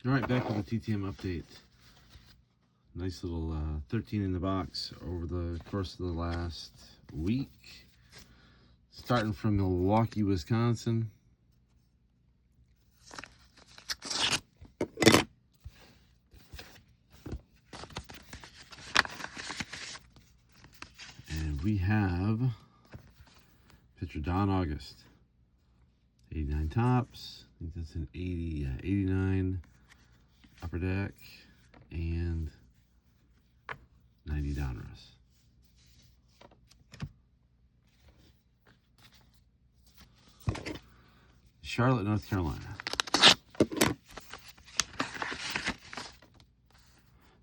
All right, back with the TTM update. Nice little 13 in the box over the course of the last week. Starting from Milwaukee, Wisconsin. And we have pitcher Don August. 89 tops. I think that's an 89 upper deck. And 90 Donruss. Charlotte, North Carolina.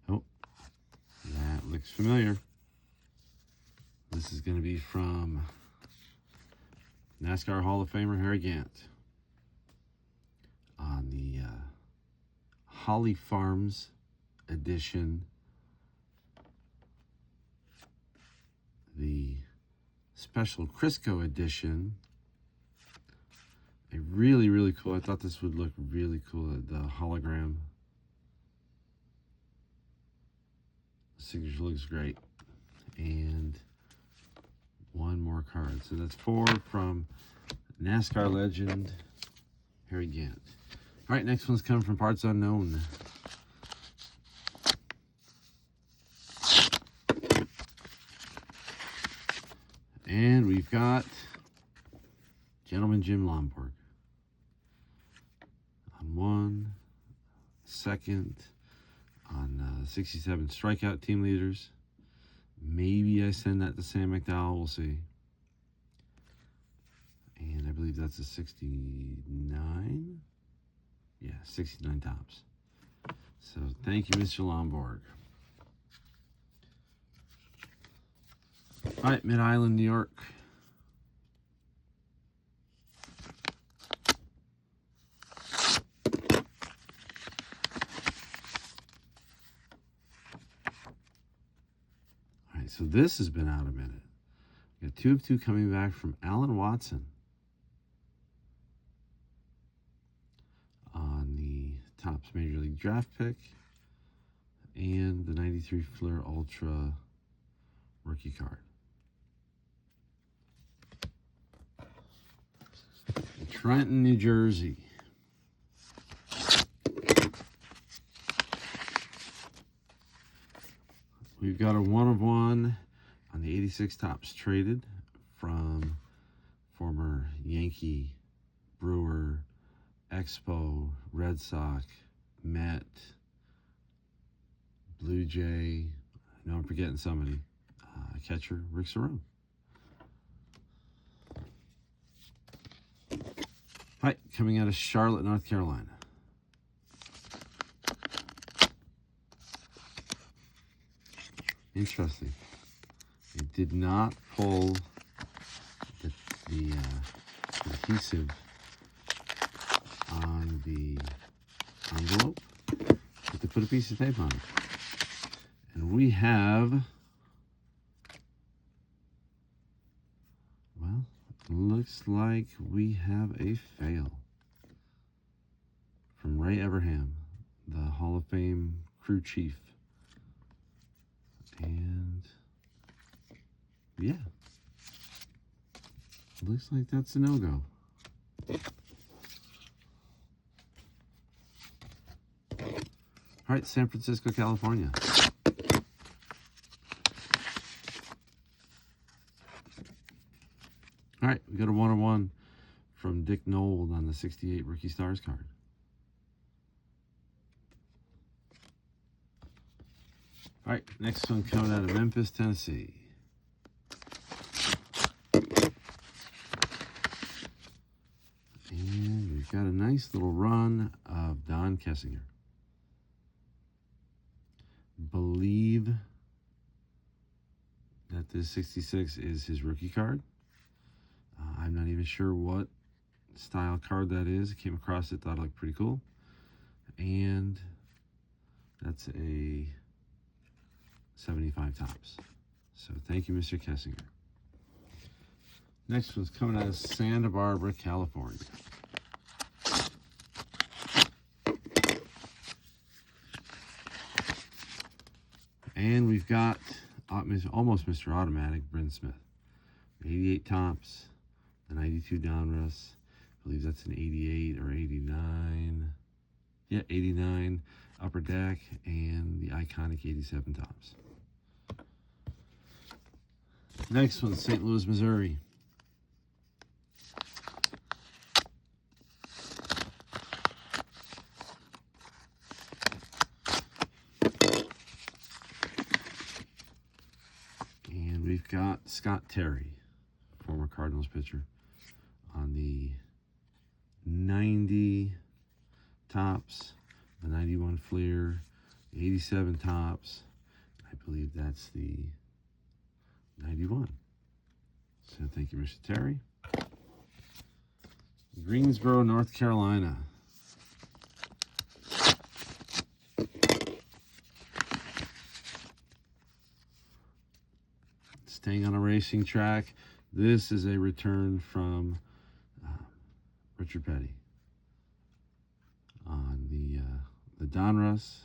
Oh, that looks familiar. This is going to be from NASCAR Hall of Famer Harry Gant on the Holly Farms edition. The special Crisco edition. A really, really cool. I thought this would look really cool. The hologram signature looks great. And one more card. So that's 4 from NASCAR legend Harry Gant. All right, next one's coming from Parts Unknown. And we've got Gentleman Jim Lomborg on 1, 2nd, on 67 strikeout team leaders. Maybe I send that to Sam McDowell. We'll see. And I believe that's a 69. Yeah, 69 tops. So thank you, Mr. Lomborg. All right, Mid-Island, New York. All right, so this has been out a minute. We got 2 of 2 coming back from Alan Watson on the Topps Major League Draft pick and the 93 Fleer Ultra rookie card. Trenton, New Jersey. We've got a 1 of 1 on the 86 Topps traded from former Yankee, Brewer, Expo, Red Sox, Met, Blue Jay. I know I'm forgetting somebody. Catcher Rick Cerone. Hi, coming out of Charlotte, North Carolina. Interesting. It did not pull the adhesive on the envelope, but they put a piece of tape on it. And we have, well, looks like we have a fail from Ray Everham, the Hall of Fame crew chief. And yeah, looks like that's a no-go. All right, San Francisco, California. All right, we got a 1 of 1 from Dick Nold on the 68 Rookie Stars card. All right, next one coming out of Memphis, Tennessee. And we've got a nice little run of Don Kessinger. Believe that this 66 is his rookie card. I'm not even sure what style card that is. I came across it, thought it looked pretty cool. And that's a 75 tops. So thank you, Mr. Kessinger. Next one's coming out of Santa Barbara, California. And we've got almost Mr. Automatic, Bryn Smith. 88 tops, the 92 Donruss. I believe that's an 88 or 89. Yeah, 89 Upper Deck, and the iconic 87 tops. Next one's St. Louis, Missouri. And we've got Scott Terry, former Cardinals pitcher, on the 90 tops, the 91 Fleer, the 87 tops. I believe that's the 91. So thank you, Mr. Terry. Greensboro, North Carolina. Staying on a racing track. This is a return from Richard Petty on the Donruss,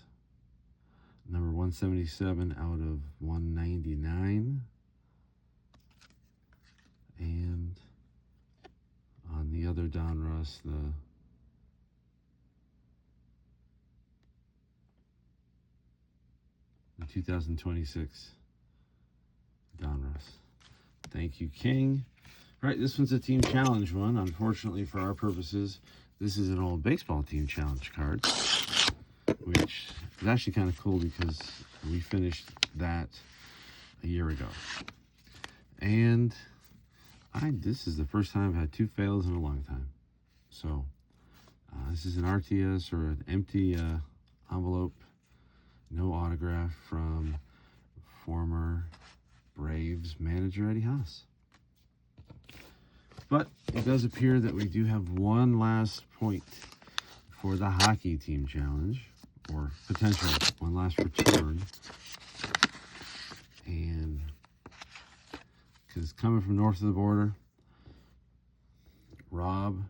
number 177 out of 199. And on the other Donruss, the the 2026 Donruss. Thank you, King. All right, this one's a team challenge one. Unfortunately, for our purposes, this is an old baseball team challenge card, which is actually kind of cool because we finished that a year ago. And this is the first time I've had 2 fails in a long time. So this is an RTS or an empty envelope, no autograph, from former Braves manager Eddie Haas. But it does appear that we do have one last point for the hockey team challenge, or potentially one last return. And because coming from north of the border, Rob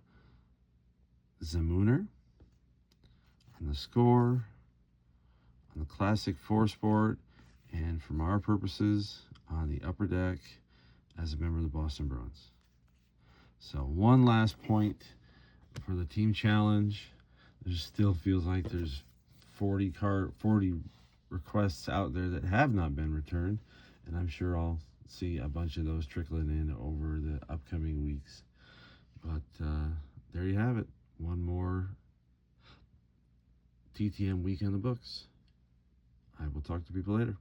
Zamuner on the score, on the Classic 4-Sport, and from our purposes, on the Upper Deck as a member of the Boston Bruins. So one last point for the team challenge. There still feels like there's 40 requests out there that have not been returned, and I'm sure I'll see a bunch of those trickling in over the upcoming weeks. But there you have it. One more TTM week in the books. I will talk to people later.